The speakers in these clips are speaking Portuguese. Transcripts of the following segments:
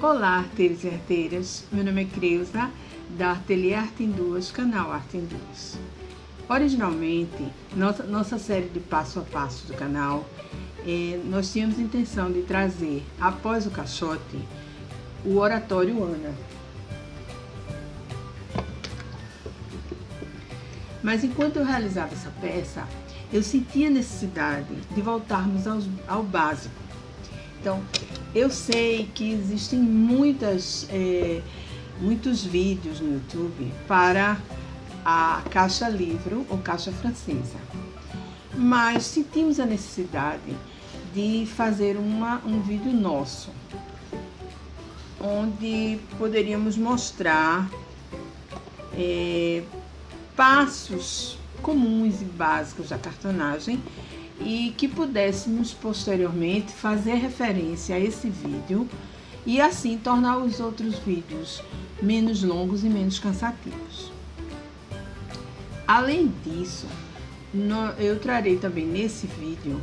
Olá, arteiros e arteiras, meu nome é Creuza, da Ateliê Arte em Duas, canal Arte em Duas. Originalmente, nossa série de passo a passo do canal, nós tínhamos a intenção de trazer, após o caixote, o oratório Ana. Mas enquanto eu realizava essa peça, eu sentia a necessidade de voltarmos ao básico. Então, eu sei que existem muitos vídeos no YouTube para a caixa livro ou caixa francesa, mas sentimos a necessidade de fazer um vídeo nosso, onde poderíamos mostrar passos comuns e básicos da cartonagem e que pudéssemos posteriormente fazer referência a esse vídeo e assim tornar os outros vídeos menos longos e menos cansativos. Além disso, eu trarei também nesse vídeo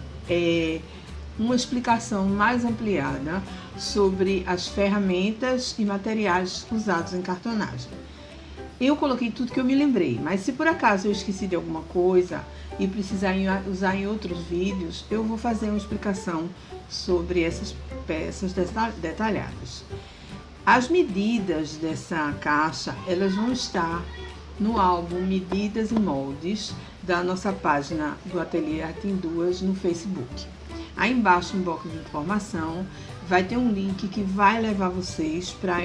uma explicação mais ampliada sobre as ferramentas e materiais usados em cartonagem. Eu coloquei tudo que eu me lembrei, mas se por acaso eu esqueci de alguma coisa e precisar usar em outros vídeos, eu vou fazer uma explicação sobre essas peças detalhadas. As medidas dessa caixa, elas vão estar no álbum Medidas e Moldes da nossa página do Ateliê Arte em Duas no Facebook. Aí embaixo no bloco de informação vai ter um link que vai levar vocês para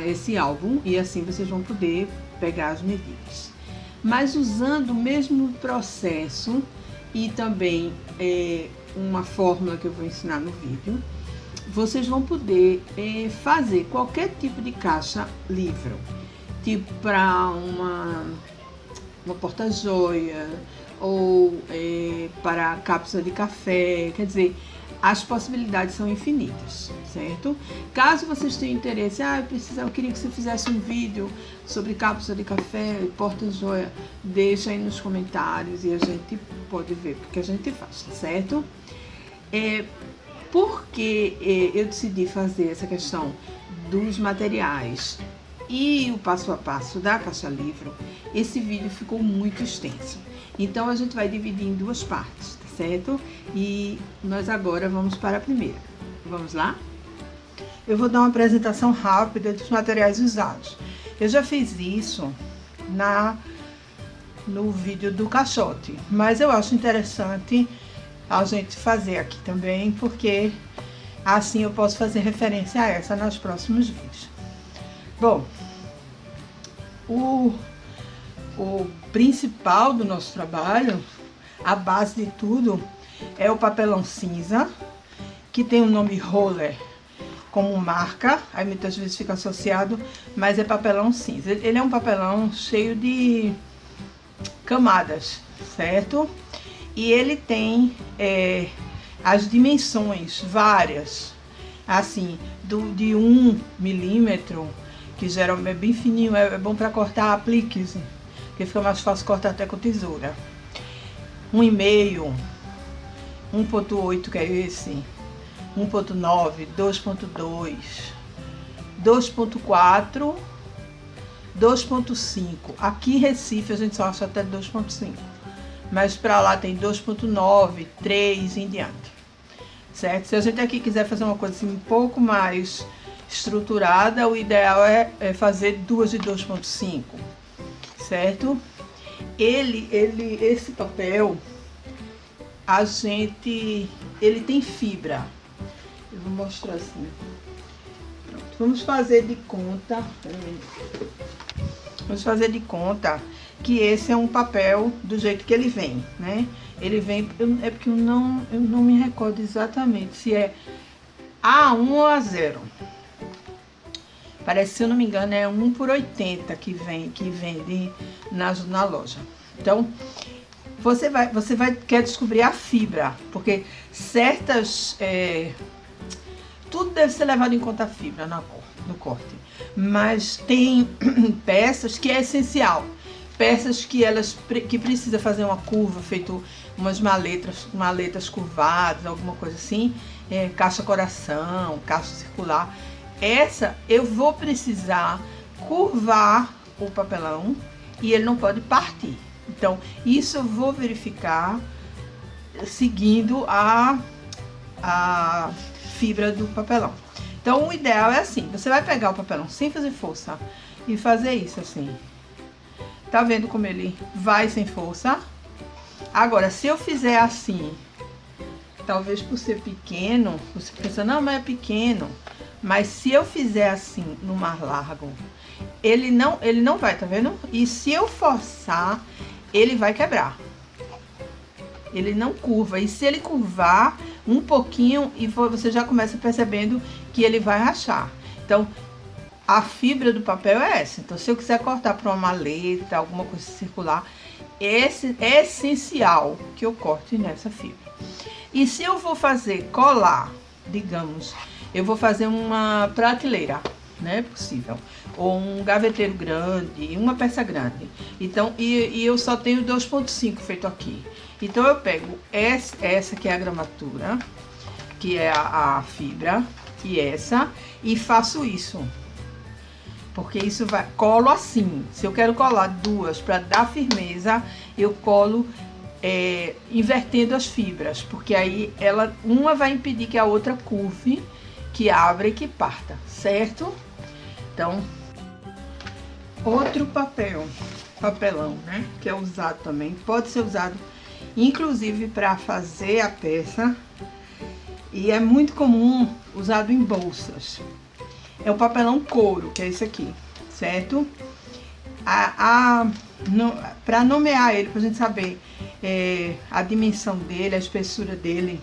esse álbum e assim vocês vão poder pegar as medidas. Mas usando o mesmo processo e também uma fórmula que eu vou ensinar no vídeo, vocês vão poder fazer qualquer tipo de caixa livro, tipo para uma porta-joia ou para cápsula de café, quer dizer, as possibilidades são infinitas, certo? Caso vocês tenham interesse, eu queria que você fizesse um vídeo sobre cápsula de café e porta-joia, deixa aí nos comentários e a gente pode ver, porque a gente faz, certo? Porque eu decidi fazer essa questão dos materiais e o passo a passo da caixa livro, esse vídeo ficou muito extenso. Então a gente vai dividir em duas partes, tá certo? E nós agora vamos para a primeira. Vamos lá? Eu vou dar uma apresentação rápida dos materiais usados. Eu já fiz isso no vídeo do caixote, mas eu acho interessante a gente fazer aqui também, porque assim eu posso fazer referência a essa nos próximos vídeos. Bom, o principal do nosso trabalho, a base de tudo, é o papelão cinza, que tem o nome roller como marca, aí muitas vezes fica associado, mas é papelão cinza. Ele é um papelão cheio de camadas, certo? E ele tem as dimensões várias, assim, de 1 milímetro, que geralmente é bem fininho, é bom para cortar apliques, porque fica mais fácil cortar até com tesoura. 1,5, 1,8 que é esse, 1,9, 2,2, 2,4, 2,5. Aqui em Recife a gente só acha até 2,5, mas para lá tem 2,9, 3 em diante, certo? Se a gente aqui quiser fazer uma coisa assim um pouco mais estruturada, o ideal é fazer duas de 2,5, certo? Esse papel, ele tem fibra. Eu vou mostrar assim. Pronto. Vamos fazer de conta. Vamos fazer de conta que esse é um papel do jeito que ele vem, né? Ele vem, é porque eu não me recordo exatamente se é A1 ou A0. Parece, se eu não me engano, é 1 por 80 que vende na loja. Então, você quer descobrir a fibra, porque tudo deve ser levado em conta a fibra no corte. Mas tem peças que é essencial. Peças que precisa fazer uma curva, feito umas maletas curvadas, alguma coisa assim. caixa coração, caixa circular. Essa eu vou precisar curvar o papelão e ele não pode partir. Então, isso eu vou verificar seguindo a fibra do papelão. Então, o ideal é assim, você vai pegar o papelão sem fazer força e fazer isso assim. Tá vendo como ele vai sem força? Agora, se eu fizer assim, talvez por ser pequeno, você pensa, não, mas é pequeno. Mas se eu fizer assim, no mais largo, ele não vai, tá vendo? E se eu forçar, ele vai quebrar. Ele não curva. E se ele curvar um pouquinho, e você já começa percebendo que ele vai rachar. Então, a fibra do papel é essa. Então, se eu quiser cortar para uma maleta, alguma coisa circular, esse é essencial que eu corte nessa fibra. E se eu vou fazer colar, digamos, eu vou fazer uma prateleira, né, possível, ou um gaveteiro grande, uma peça grande. Então, e eu só tenho 2,5 feito aqui. Então, eu pego essa que é a gramatura, que é a fibra, e faço isso. Porque isso vai, colo assim. Se eu quero colar duas para dar firmeza, eu colo invertendo as fibras, porque aí uma vai impedir que a outra curve, que abra e que parta, certo? Então, outro papelão, né, que é usado também, pode ser usado inclusive para fazer a peça, e é muito comum usado em bolsas. É o papelão couro, que é esse aqui, certo? Para nomear ele, para a gente saber a dimensão dele, a espessura dele,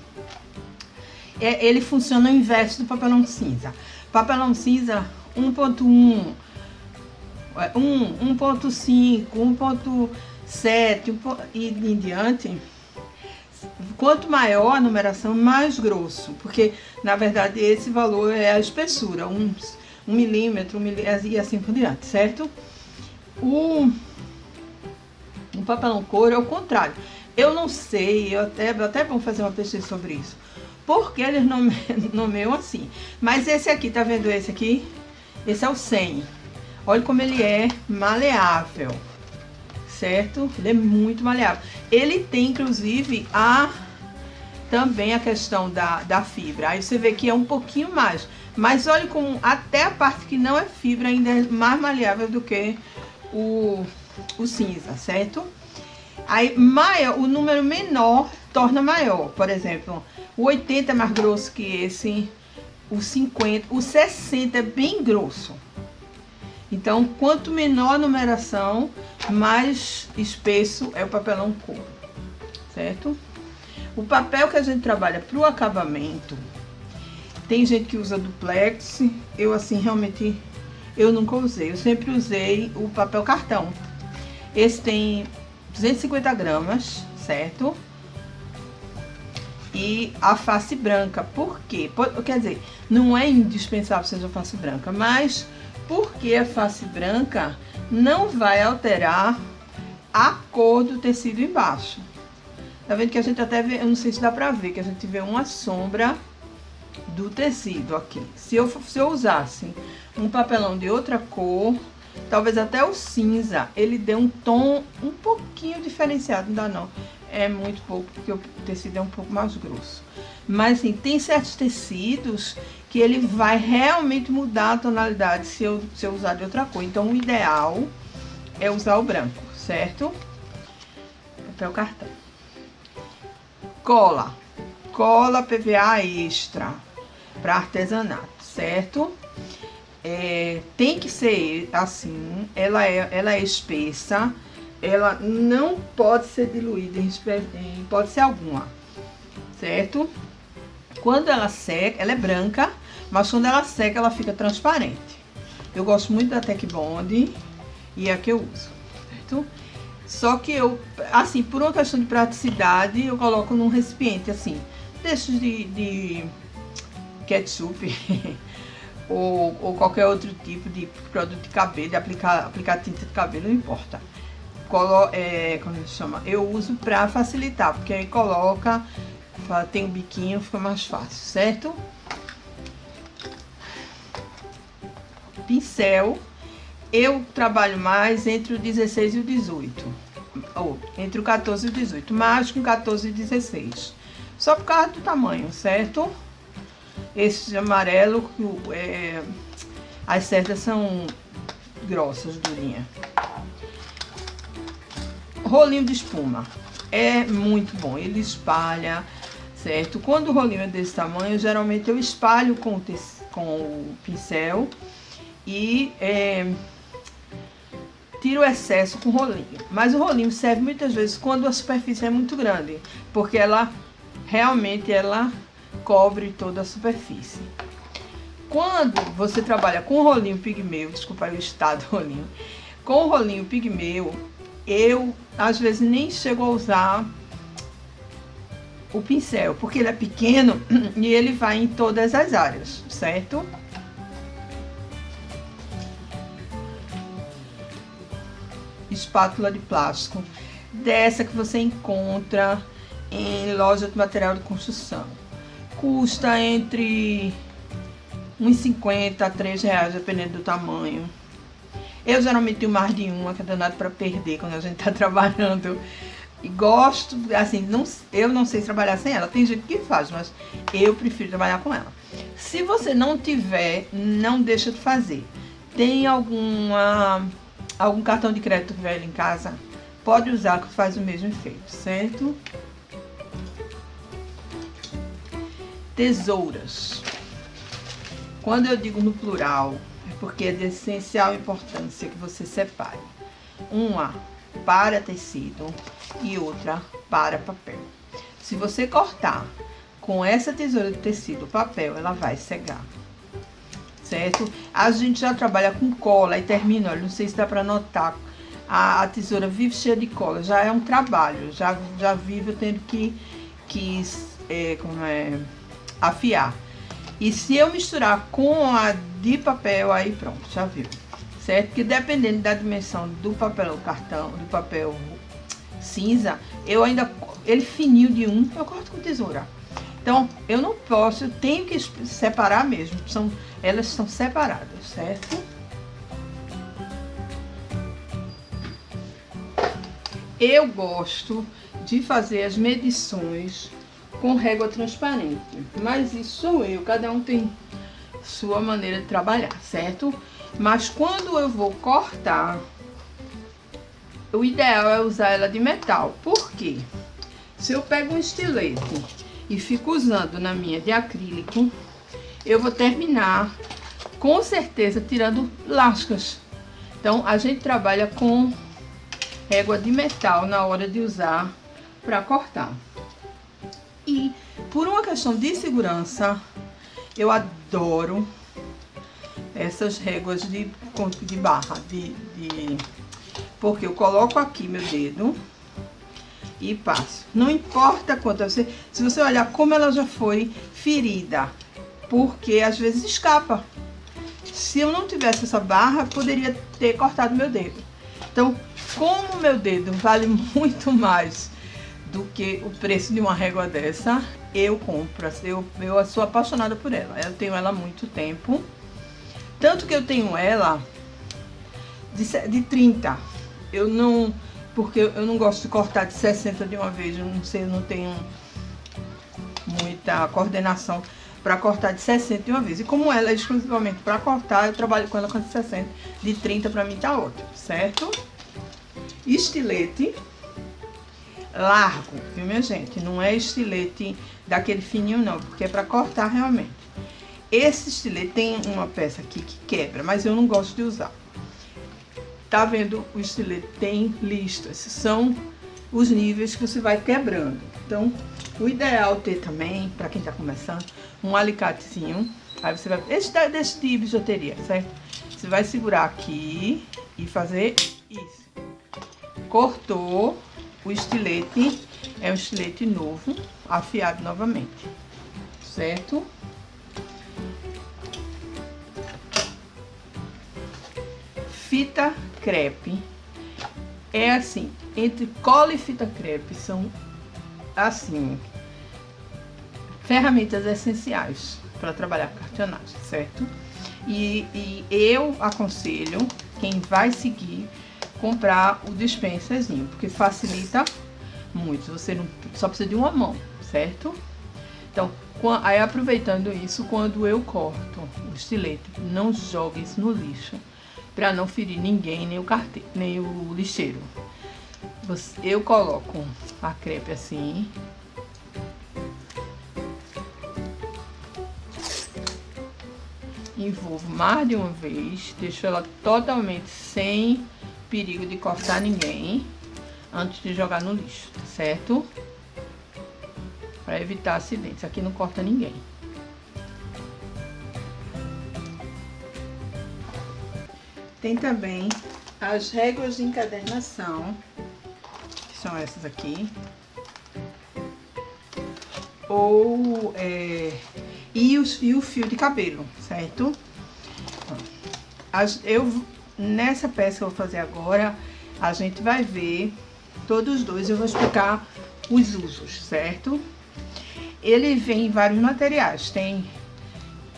ele funciona ao inverso do papelão cinza. Papelão cinza 1.1, 1.5, 1.7 e em diante. Quanto maior a numeração, mais grosso, porque na verdade esse valor é a espessura, 1 milímetro, e assim por diante, certo? O papelão couro é o contrário. Eu não sei, até vamos fazer uma pesquisa sobre isso, porque eles nomeiam assim. Mas esse aqui, tá vendo esse aqui? Esse é o 100. Olha como ele é maleável, certo? Ele é muito maleável. Ele tem, inclusive, também a questão da fibra. Aí você vê que é um pouquinho mais. Mas olha como até a parte que não é fibra ainda é mais maleável do que o cinza, certo? Aí o número menor torna maior. Por exemplo, o 80 é mais grosso que esse, o 50, o 60 é bem grosso. Então, quanto menor a numeração, mais espesso é o papelão couro, certo? O papel que a gente trabalha para o acabamento, tem gente que usa duplex, eu assim realmente eu nunca usei, eu sempre usei o papel cartão. Esse tem 250 gramas, certo? E a face branca, por quê? Quer dizer, não é indispensável que seja a face branca, mas porque a face branca não vai alterar a cor do tecido embaixo. Tá vendo que a gente até vê, eu não sei se dá pra ver, que a gente vê uma sombra do tecido aqui. Se eu usasse um papelão de outra cor, talvez até o cinza, ele dê um tom um pouquinho diferenciado, não dá não. É muito pouco, porque o tecido é um pouco mais grosso. Mas assim, tem certos tecidos que ele vai realmente mudar a tonalidade se eu usar de outra cor. Então, o ideal é usar o branco, certo? Papel cartão. Cola PVA extra para artesanato, certo? Tem que ser assim, ela é espessa, ela não pode ser diluída em hipótese alguma, certo? Quando ela seca, ela é branca, mas quando ela seca, ela fica transparente. Eu gosto muito da Tech Bond e é a que eu uso, certo? Só que eu, assim, por uma questão de praticidade, eu coloco num recipiente, assim, desses de ketchup ou qualquer outro tipo de produto de cabelo, de aplicar tinta de cabelo, não importa. Como se chama? Eu uso pra facilitar, porque aí coloca, tem um biquinho, fica mais fácil, certo? Pincel, eu trabalho mais entre o 16 e o 18, ou entre o 14 e o 18, mais com 14 e 16, só por causa do tamanho, certo? Esse de amarelo, as cerdas são grossas, durinhas. Rolinho de espuma é muito bom, ele espalha, certo? Quando o rolinho é desse tamanho, geralmente eu espalho com o pincel e tiro o excesso com o rolinho. Mas o rolinho serve muitas vezes quando a superfície é muito grande, porque ela cobre toda a superfície. Quando você trabalha com o rolinho pigmeu, desculpa aí o estado do rolinho, com o rolinho pigmeu, eu às vezes nem chego a usar o pincel, porque ele é pequeno e ele vai em todas as áreas, certo? Espátula de plástico, dessa que você encontra em loja de material de construção. Custa entre uns 50 a 3 reais, dependendo do tamanho. Eu geralmente tenho mais de uma, que é danado para perder quando a gente tá trabalhando. E gosto, assim, eu não sei trabalhar sem ela. Tem gente que faz, mas eu prefiro trabalhar com ela. Se você não tiver, não deixa de fazer. Tem algum cartão de crédito velho em casa? Pode usar, que faz o mesmo efeito, certo? Tesouras. Quando eu digo no plural, é porque é de essencial importância que você separe. Uma para tecido e outra para papel. Se você cortar com essa tesoura de tecido o papel, ela vai cegar, certo? A gente já trabalha com cola e termina, olha, não sei se dá para notar, a tesoura vive cheia de cola, já é um trabalho, já vivo tendo que afiar. E se eu misturar com a de papel, aí pronto, já viu, certo? Que dependendo da dimensão do papel cartão, do papel cinza, ele fininho de eu corto com tesoura. Então, eu não posso, eu tenho que separar mesmo, elas são separadas, certo? Eu gosto de fazer as medições com régua transparente, mas isso sou eu, cada um tem sua maneira de trabalhar, certo? Mas quando eu vou cortar, o ideal é usar ela de metal. Por quê? Se eu pego um estilete e fico usando na minha de acrílico, eu vou terminar com certeza tirando lascas. Então a gente trabalha com régua de metal na hora de usar para cortar. E por uma questão de segurança, eu adoro essas réguas de barra, porque eu coloco aqui meu dedo e passo. Não importa quanto, se você olhar como ela já foi ferida, porque às vezes escapa. Se eu não tivesse essa barra, poderia ter cortado meu dedo. Então, como meu dedo vale muito mais do que o preço de uma régua dessa, eu compro. Eu sou apaixonada por ela. Eu tenho ela há muito tempo. Tanto que eu tenho ela de 30. Porque eu não gosto de cortar de 60 de uma vez. Eu não sei, eu não tenho muita coordenação para cortar de 60 de uma vez. E como ela é exclusivamente para cortar, eu trabalho com ela com de 60. De 30 para mim tá ótimo, certo? Estilete largo, viu, minha gente? Não é estilete daquele fininho, não, porque é para cortar realmente. Esse estilete tem uma peça aqui que quebra, mas eu não gosto de usar. Tá vendo? O estilete tem listas, são os níveis que você vai quebrando. Então, o ideal é ter também, para quem tá começando, um alicatezinho. Aí você vai, desse de bijuteria, certo? Você vai segurar aqui e fazer isso. Cortou. O estilete é um estilete novo, afiado novamente, certo? Fita crepe. É assim, entre cola e fita crepe são assim, ferramentas essenciais para trabalhar com cartonagem, certo? E eu aconselho quem vai seguir comprar o dispenserzinho, porque facilita muito. Você não só precisa de uma mão, certo? Então, aí aproveitando isso, quando eu corto o estilete, não jogue isso no lixo, para não ferir ninguém, nem o carteiro, nem o lixeiro. Eu coloco a crepe assim. Envolvo mais de uma vez, deixo ela totalmente sem perigo de cortar ninguém antes de jogar no lixo, certo? Para evitar acidentes. Aqui não corta ninguém. Tem também as réguas de encadernação, que são essas aqui. E o fio de cabelo, certo? Nessa peça que eu vou fazer agora, a gente vai ver todos os dois. Eu vou explicar os usos, certo? Ele vem em vários materiais. Tem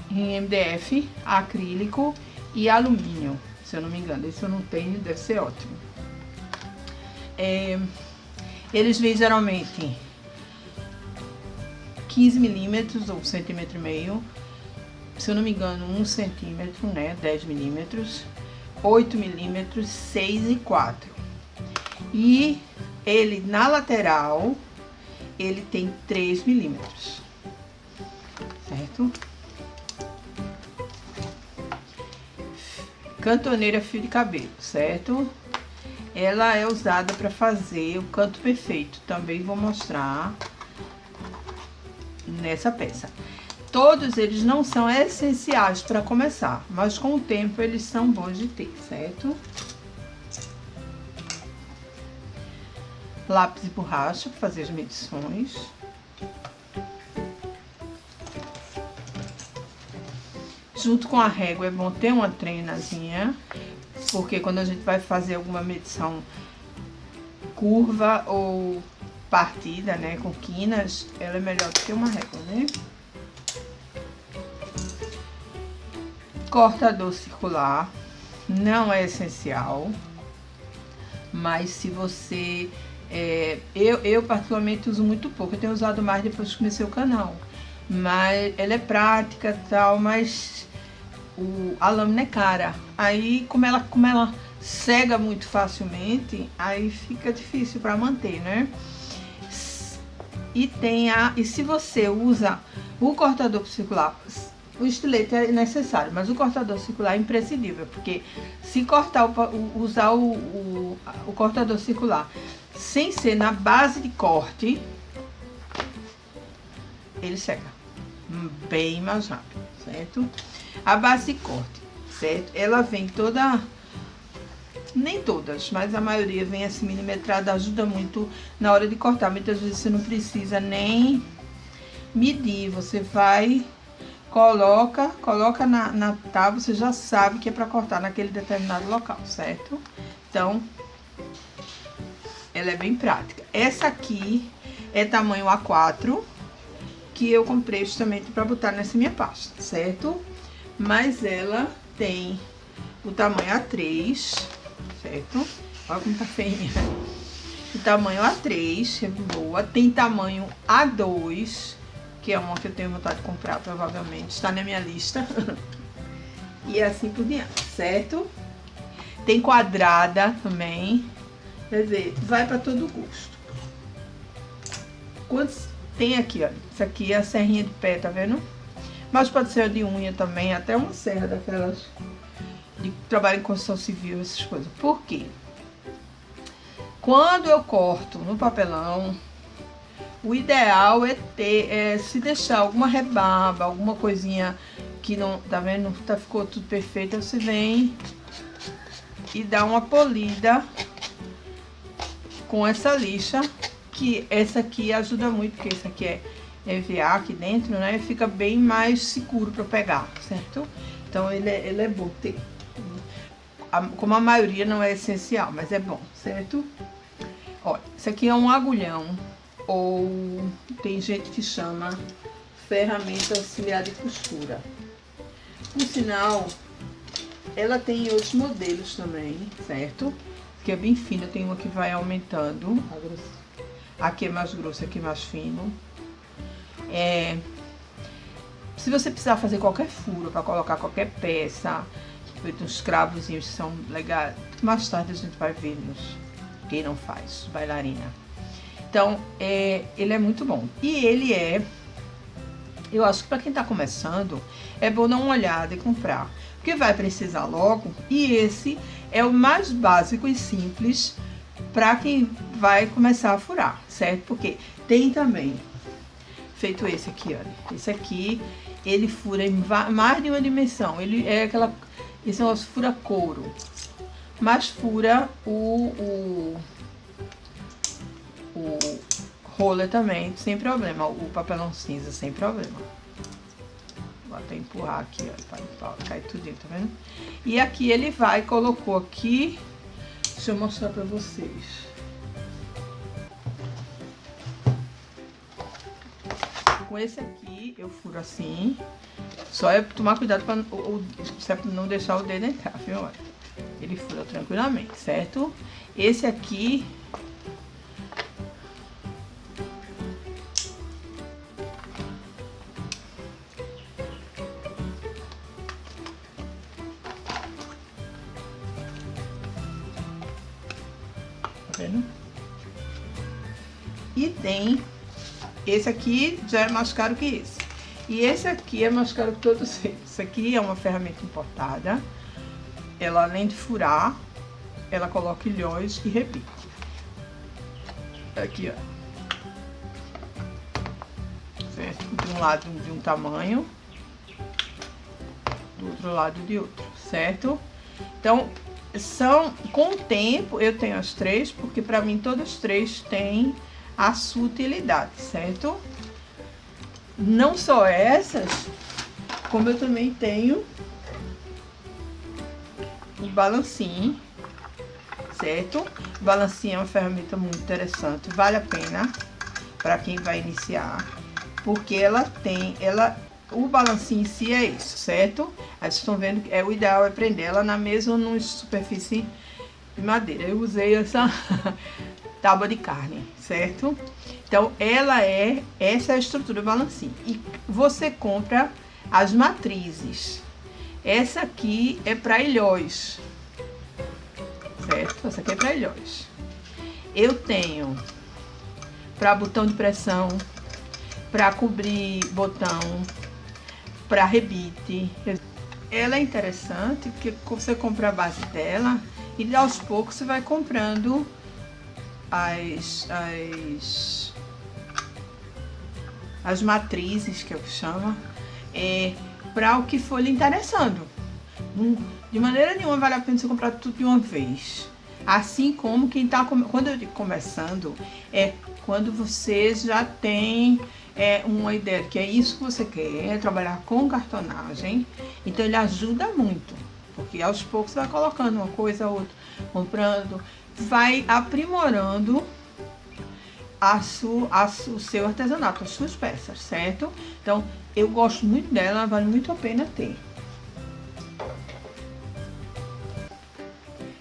em MDF, acrílico e alumínio, se eu não me engano. Esse eu não tenho, deve ser ótimo. Eles vêm geralmente 15 milímetros ou 1,5 cm, se eu não me engano 1 centímetro, né, 10 milímetros, 8 milímetros, 6 e 4. E ele na lateral, ele tem 3 milímetros, certo? Cantoneira fio de cabelo, certo? Ela é usada para fazer o canto perfeito, também vou mostrar nessa peça. Todos eles não são essenciais para começar, mas com o tempo eles são bons de ter, certo? Lápis e borracha para fazer as medições. Junto com a régua é bom ter uma treinazinha, porque quando a gente vai fazer alguma medição curva ou partida, né, com quinas, ela é melhor do que uma régua, né? Cortador circular não é essencial, mas se você eu particularmente uso muito pouco. Eu tenho usado mais depois que comecei o canal, mas ela é prática e tal, mas a lâmina é cara. Aí como ela cega muito facilmente, aí fica difícil para manter, né? E se você usa o cortador circular, o estilete é necessário, mas o cortador circular é imprescindível, porque se usar o cortador circular sem ser na base de corte, ele seca bem mais rápido, certo? A base de corte, certo? Ela vem toda, nem todas, mas a maioria vem assim milimetrada, ajuda muito na hora de cortar. Muitas vezes você não precisa nem medir, você vai, coloca na tábua, você já sabe que é para cortar naquele determinado local, certo? Então, ela é bem prática. Essa aqui é tamanho A4, que eu comprei justamente para botar nessa minha pasta, certo? Mas ela tem o tamanho A3, certo? Olha como tá feinha. O tamanho A3 é boa. Tem tamanho A2, que é uma que eu tenho vontade de comprar, provavelmente. Está na minha lista. E assim por diante, certo? Tem quadrada também. Quer dizer, vai para todo gosto. Quantos tem aqui, olha. Isso aqui é a serrinha de pé, tá vendo? Mas pode ser de unha também, até uma serra daquelas de trabalho em construção civil, essas coisas. Por quê? Quando eu corto no papelão, o ideal é se deixar alguma rebarba, alguma coisinha que não, tá vendo? Ficou tudo perfeito, você vem e dá uma polida com essa lixa, que essa aqui ajuda muito, porque essa aqui é EVA aqui dentro, né? Fica bem mais seguro para pegar, certo? Então ele é bom ter. Como a maioria não é essencial, mas é bom, certo? Olha, isso aqui é um agulhão, ou tem gente que chama ferramenta auxiliar de costura. Por sinal, ela tem outros modelos também, certo? Que é bem fina, tem uma que vai aumentando. Aqui é mais grosso, aqui é mais fino. Se você precisar fazer qualquer furo para colocar qualquer peça, uns cravozinhos que são legais, mais tarde a gente vai ver quem não faz, bailarina. Então, ele é muito bom. E ele eu acho que para quem está começando, é bom dar uma olhada e comprar, porque vai precisar logo. E esse é o mais básico e simples para quem vai começar a furar, certo? Porque tem também, feito esse aqui, olha. Esse aqui, ele fura em mais de uma dimensão. Ele é esse negócio fura couro, mas fura o roller também, sem problema. O papelão cinza, sem problema. Vou até empurrar aqui, ó, para cair tudinho, tá vendo? E aqui ele colocou aqui. Deixa eu mostrar pra vocês. Com esse aqui, eu furo assim. Só é tomar cuidado pra não deixar o dedo entrar, viu? Olha, ele fura tranquilamente, certo? Esse aqui... Tá vendo? E tem... Esse aqui já é mais caro que esse. E esse aqui é mais caro que todos eles. Isso aqui é uma ferramenta importada. Ela, além de furar, ela coloca ilhóis e rebite. Aqui, ó. Certo? De um lado de um tamanho, do outro lado de outro, certo? Então, com o tempo, eu tenho as três, porque pra mim todas as três têm a sua utilidade, certo? Não só essas, como eu também tenho o balancinho, certo? O balancinho é uma ferramenta muito interessante, vale a pena para quem vai iniciar, porque o balancinho em si é isso, certo? Aí vocês estão vendo que o ideal é prender ela na mesa ou numa superfície de madeira. Eu usei essa tábua de carne, certo? Então, essa é a estrutura do balancinho. E você compra as matrizes. Essa aqui é para ilhóis, certo? Essa aqui é para ilhóis. Eu tenho para botão de pressão, para cobrir botão, para rebite. Ela é interessante porque você compra a base dela e aos poucos você vai comprando as matrizes, que eu chamo, para o que for lhe interessando. De maneira nenhuma vale a pena você comprar tudo de uma vez. Assim como quem está quando eu digo começando, é quando você já tem uma ideia de que é isso que você quer, trabalhar com cartonagem. Então ele ajuda muito, porque aos poucos você vai colocando uma coisa ou outra, comprando, vai aprimorando o seu artesanato, as suas peças, certo? Então, eu gosto muito dela, vale muito a pena ter.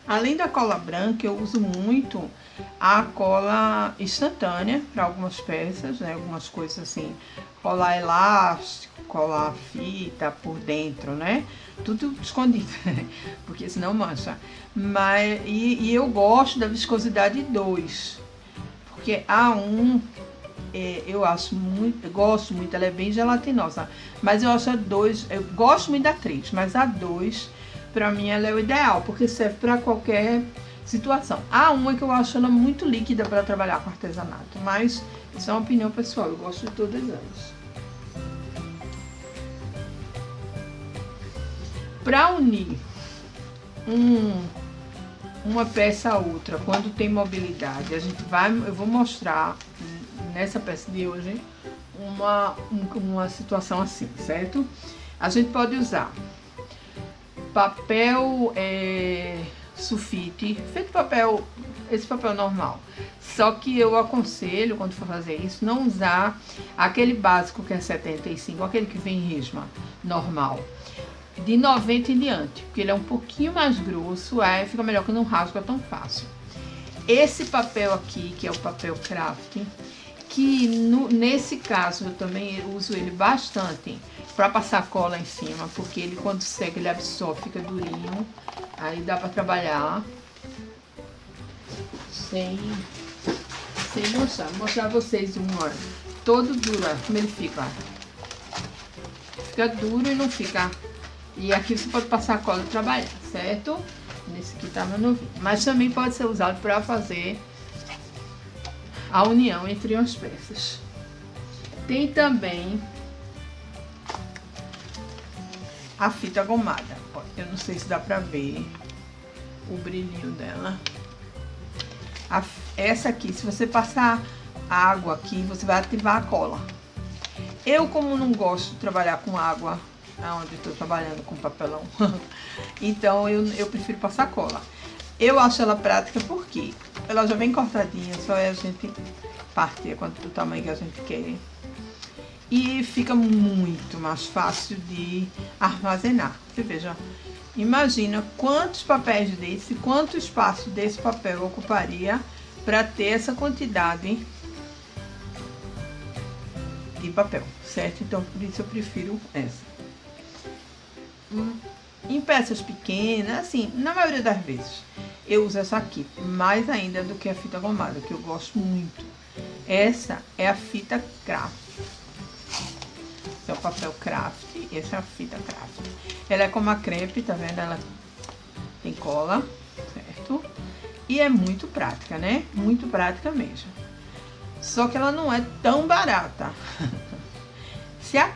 Além da cola branca, eu uso muito a cola instantânea para algumas peças, né? Algumas coisas assim, colar elástico, colar fita por dentro, né? Tudo escondido, porque senão mancha. E eu gosto da viscosidade 2, porque a 1 eu gosto muito, ela é bem gelatinosa, mas eu acho a 2, eu gosto muito da 3, mas a 2 pra mim ela é o ideal, porque serve para qualquer situação. A 1 é que eu acho ela muito líquida para trabalhar com artesanato, mas isso é uma opinião pessoal, eu gosto de todas elas. Para unir uma peça a outra, quando tem mobilidade, eu vou mostrar nessa peça de hoje uma situação assim, certo? A gente pode usar papel sulfite, feito papel, esse papel normal. Só que eu aconselho, quando for fazer isso, não usar aquele básico que é 75, aquele que vem em resma, normal. De 90 em diante, porque ele é um pouquinho mais grosso, aí fica melhor que não rasga tão fácil. Esse papel aqui, que é o papel craft, que nesse caso eu também uso ele bastante para passar cola em cima, porque ele quando seca ele absorve, fica durinho, aí dá para trabalhar sem mostrar. Vou mostrar a vocês um, olha, todo duro, olha, como ele fica, olha. Fica duro e não fica. E aqui você pode passar a cola e trabalhar, certo? Nesse aqui tava novinho. Mas também pode ser usado para fazer a união entre as peças. Tem também a fita gomada. Eu não sei se dá pra ver o brilhinho dela. Essa aqui, se você passar água aqui, você vai ativar a cola. Eu, como não gosto de trabalhar com água, onde estou trabalhando com papelão, então eu prefiro passar cola. Eu acho ela prática porque ela já vem cortadinha, só é a gente partir do tamanho que a gente quer. E fica muito mais fácil de armazenar. Você veja, imagina quantos papéis desse, quanto espaço desse papel ocuparia para ter essa quantidade de papel, certo? Então, por isso eu prefiro essa. Em peças pequenas, assim, na maioria das vezes, eu uso essa aqui, mais ainda do que a fita gomada, que eu gosto muito. Essa é a fita craft. Esse é o papel craft, essa é a fita craft. Ela é como a crepe, tá vendo? Ela tem cola, certo? E é muito prática, né? Muito prática mesmo. Só que ela não é tão barata. Se a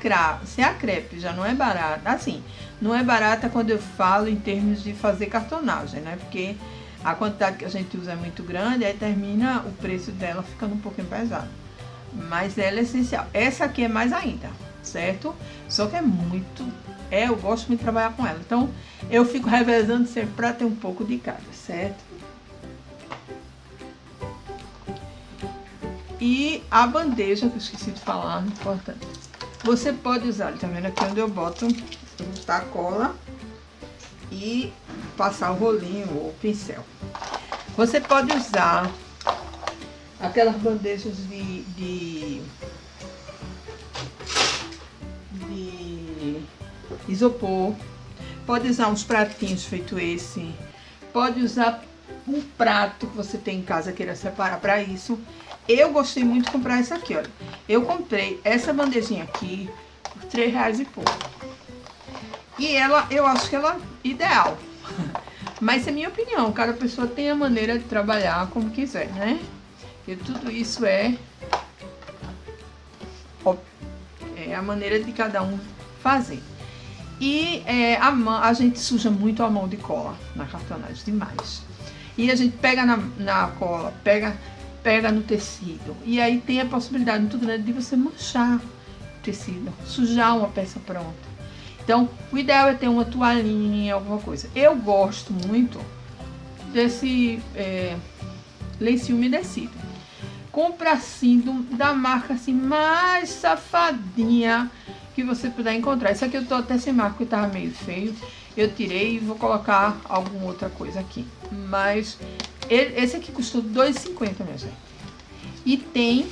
crepe já não é barata, assim, não é barata quando eu falo em termos de fazer cartonagem, né? Porque a quantidade que a gente usa é muito grande, aí termina o preço dela ficando um pouquinho pesado. Mas ela é essencial. Essa aqui é mais ainda, certo? Só que é muito... eu gosto muito de trabalhar com ela. Então, eu fico revezando sempre para ter um pouco de cada, certo? E a bandeja, que eu esqueci de falar, importante. Você pode usar, tá vendo aqui onde eu boto, botar a cola e passar o rolinho ou o pincel. Você pode usar aquelas bandejas de isopor, pode usar uns pratinhos feito esse, pode usar um prato que você tem em casa, queira separar para isso. Eu gostei muito de comprar essa aqui, olha. Eu comprei essa bandejinha aqui por R$3 e pouco. E ela, eu acho que ela é ideal. Mas é minha opinião, cada pessoa tem a maneira de trabalhar como quiser, né? E tudo isso é a maneira de cada um fazer. E a gente suja muito a mão de cola na cartonagem, demais. E a gente pega na cola, pega no tecido. E aí tem a possibilidade muito grande de você manchar o tecido, sujar uma peça pronta. Então, o ideal é ter uma toalhinha, alguma coisa. Eu gosto muito desse lencinho umedecido. Compra assim, da marca assim, mais safadinha que você puder encontrar. Esse aqui eu tô até sem marca, porque tava meio feio. Eu tirei e vou colocar alguma outra coisa aqui. Mas esse aqui custou R$2,50, minha gente. E tem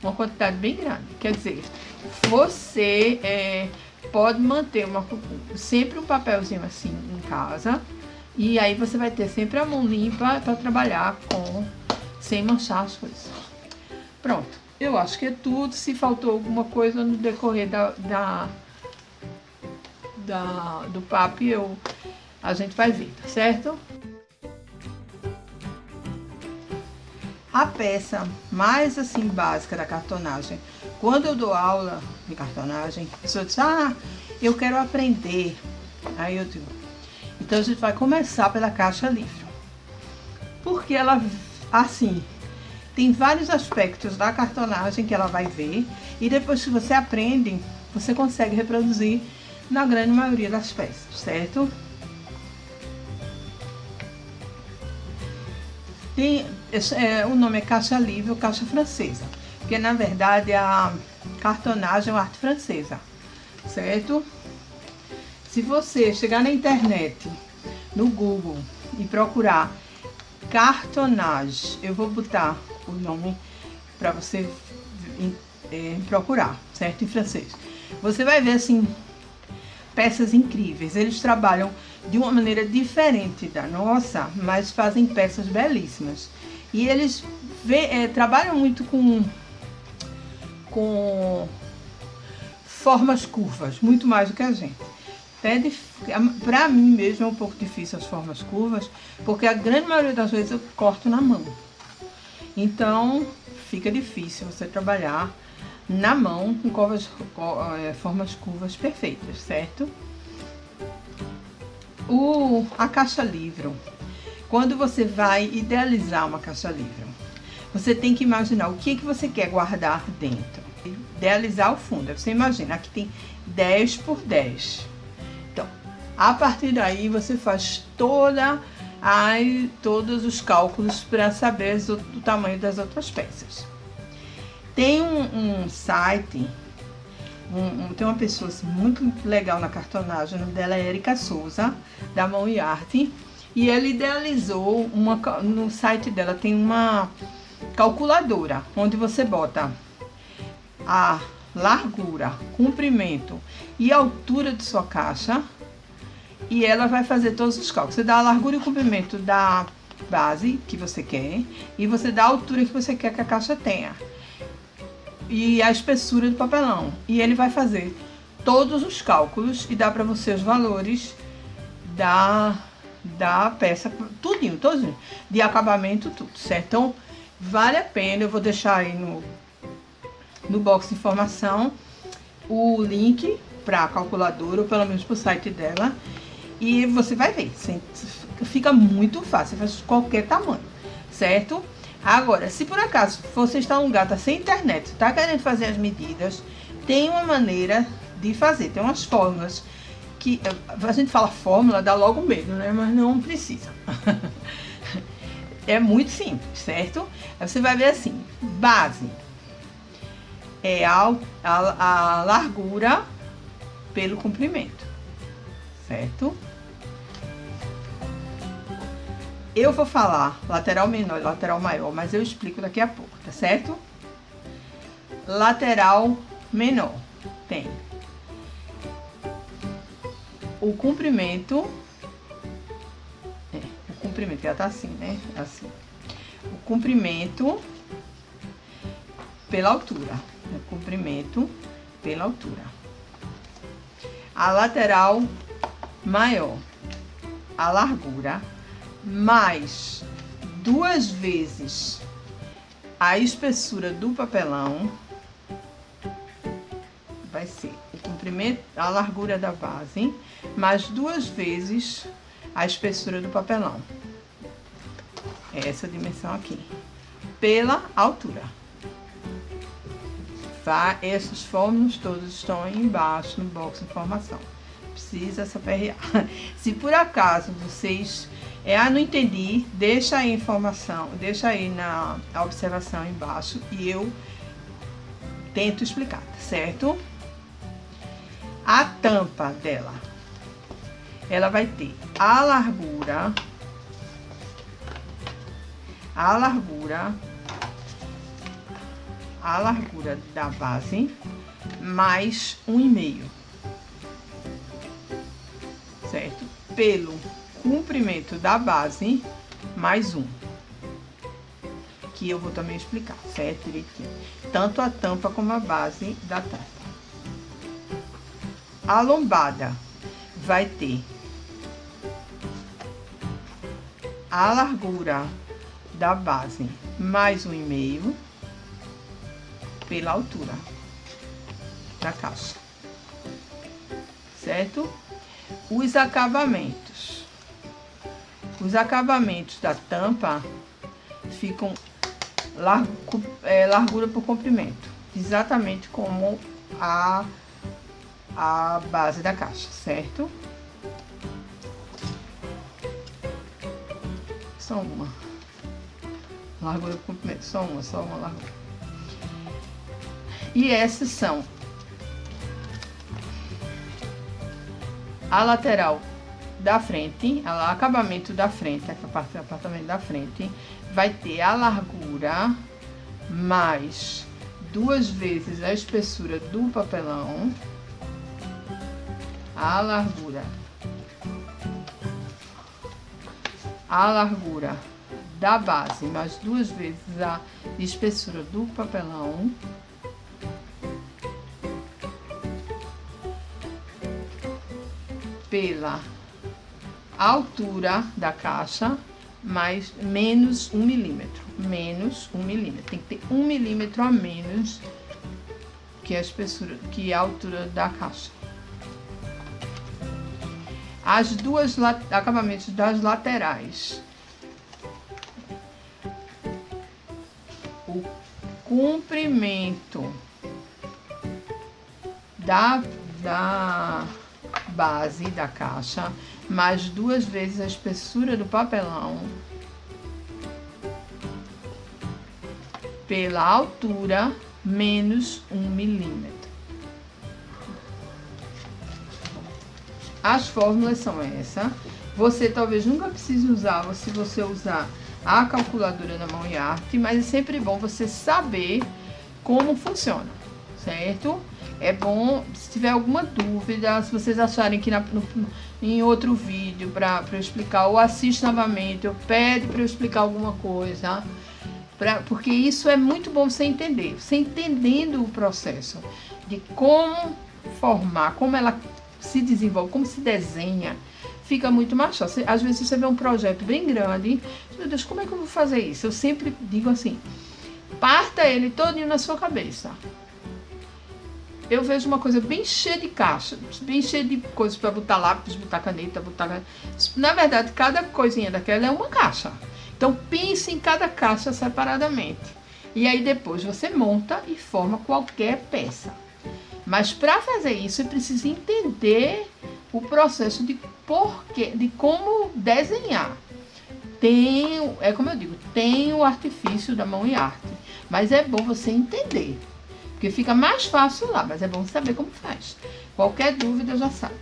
uma quantidade bem grande. Quer dizer, você pode manter sempre um papelzinho assim em casa. E aí você vai ter sempre a mão limpa para trabalhar sem manchar as coisas. Pronto, eu acho que é tudo. Se faltou alguma coisa no decorrer do papo, a gente vai ver, tá certo? A peça mais assim básica da cartonagem, quando eu dou aula de cartonagem, a pessoa diz, eu quero aprender. Aí eu digo, então a gente vai começar pela caixa livre. Porque ela, assim, tem vários aspectos da cartonagem que ela vai ver. E depois que você aprende, você consegue reproduzir na grande maioria das peças, certo? O nome é caixa livre ou caixa francesa, porque na verdade a cartonagem é uma arte francesa, certo? Se você chegar na internet, no Google, e procurar cartonagem, eu vou botar o nome para você procurar, certo? Em francês. Você vai ver assim peças incríveis. Eles trabalham de uma maneira diferente da nossa, mas fazem peças belíssimas. E eles trabalham muito com formas curvas, muito mais do que a gente. Para mim mesmo é um pouco difícil as formas curvas, porque a grande maioria das vezes eu corto na mão. Então fica difícil você trabalhar na mão com formas curvas perfeitas, certo? A caixa livre. Quando você vai idealizar uma caixa livre, você tem que imaginar o que você quer guardar dentro. Idealizar o fundo. Você imagina, aqui tem 10 por 10. Então, a partir daí você faz todos os cálculos para saber o tamanho das outras peças. Tem um site, tem uma pessoa assim, muito legal na cartonagem, o nome dela é Erika Souza, da Mão e Arte, e ela idealizou no site dela tem uma calculadora, onde você bota a largura, comprimento e altura de sua caixa, e ela vai fazer todos os cálculos. Você dá a largura e o comprimento da base que você quer, e você dá a altura que você quer que a caixa tenha, e a espessura do papelão, e ele vai fazer todos os cálculos e dá para você os valores da peça, tudinho, de acabamento, tudo, certo? Então vale a pena. Eu vou deixar aí no box de informação o link para a calculadora, ou pelo menos para o site dela, e você vai ver, fica muito fácil, faz qualquer tamanho, certo? Agora, se por acaso você está num lugar, tá sem internet, está querendo fazer as medidas, tem uma maneira de fazer, tem umas fórmulas que a gente fala fórmula, dá logo medo, né? Mas não precisa. É muito simples, certo? Aí você vai ver assim, base é a largura pelo comprimento, certo? Eu vou falar lateral menor e lateral maior, mas eu explico daqui a pouco, tá certo? Lateral menor tem o comprimento, já tá assim, né? Assim. O comprimento pela altura. O comprimento pela altura. A lateral maior, a largura, mais 2 vezes a espessura do papelão, vai ser o comprimento, a largura da base, mais 2 vezes a espessura do papelão. É essa dimensão aqui, pela altura. Esses fórmulas todos estão aí embaixo no box de informação. Precisa se aperrear. Se por acaso vocês não entendi, deixa aí a informação, deixa aí na observação embaixo e eu tento explicar, tá certo? A tampa dela, ela vai ter a largura da base mais 1,5, certo? Pelo comprimento da base mais 1, que eu vou também explicar, certo? Direitinho. Tanto a tampa como a base da tampa. A lombada vai ter a largura da base mais 1,5 pela altura da caixa, certo? Os acabamentos da tampa ficam largura por comprimento, exatamente como a base da caixa, certo? Só uma. Largura por comprimento, só uma largura. E essas são a lateral da frente, o acabamento da frente, essa parte do apartamento da frente, vai ter a largura mais 2 vezes a espessura do papelão, a largura da base mais 2 vezes a espessura do papelão, pela altura da caixa mais menos 1 milímetro, tem que ter 1 milímetro a menos que a espessura, que a altura da caixa. As duas acabamentos das laterais, o comprimento da base da caixa mais 2 vezes a espessura do papelão pela altura menos 1 milímetro. As fórmulas são essa. Você talvez nunca precise usar, se você usar a calculadora da Mão e Arte, mas é sempre bom você saber como funciona, certo? É bom, se tiver alguma dúvida, se vocês acharem que em outro vídeo para eu explicar, ou assiste novamente, ou pede para eu explicar alguma coisa, porque isso é muito bom você entender. Você entendendo o processo de como formar, como ela se desenvolve, como se desenha, fica muito mais fácil. Às vezes você vê um projeto bem grande, meu Deus, como é que eu vou fazer isso? Eu sempre digo assim, parta ele todinho na sua cabeça. Eu vejo uma coisa bem cheia de caixa, bem cheia de coisas para botar lápis, botar caneta, Na verdade, cada coisinha daquela é uma caixa. Então, pense em cada caixa separadamente. E aí, depois, você monta e forma qualquer peça. Mas, para fazer isso, eu preciso entender o processo de porquê, de como desenhar. É como eu digo, tem o artifício da Mão e Arte. Mas é bom você entender. Porque fica mais fácil lá, mas é bom saber como faz. Qualquer dúvida já sabe.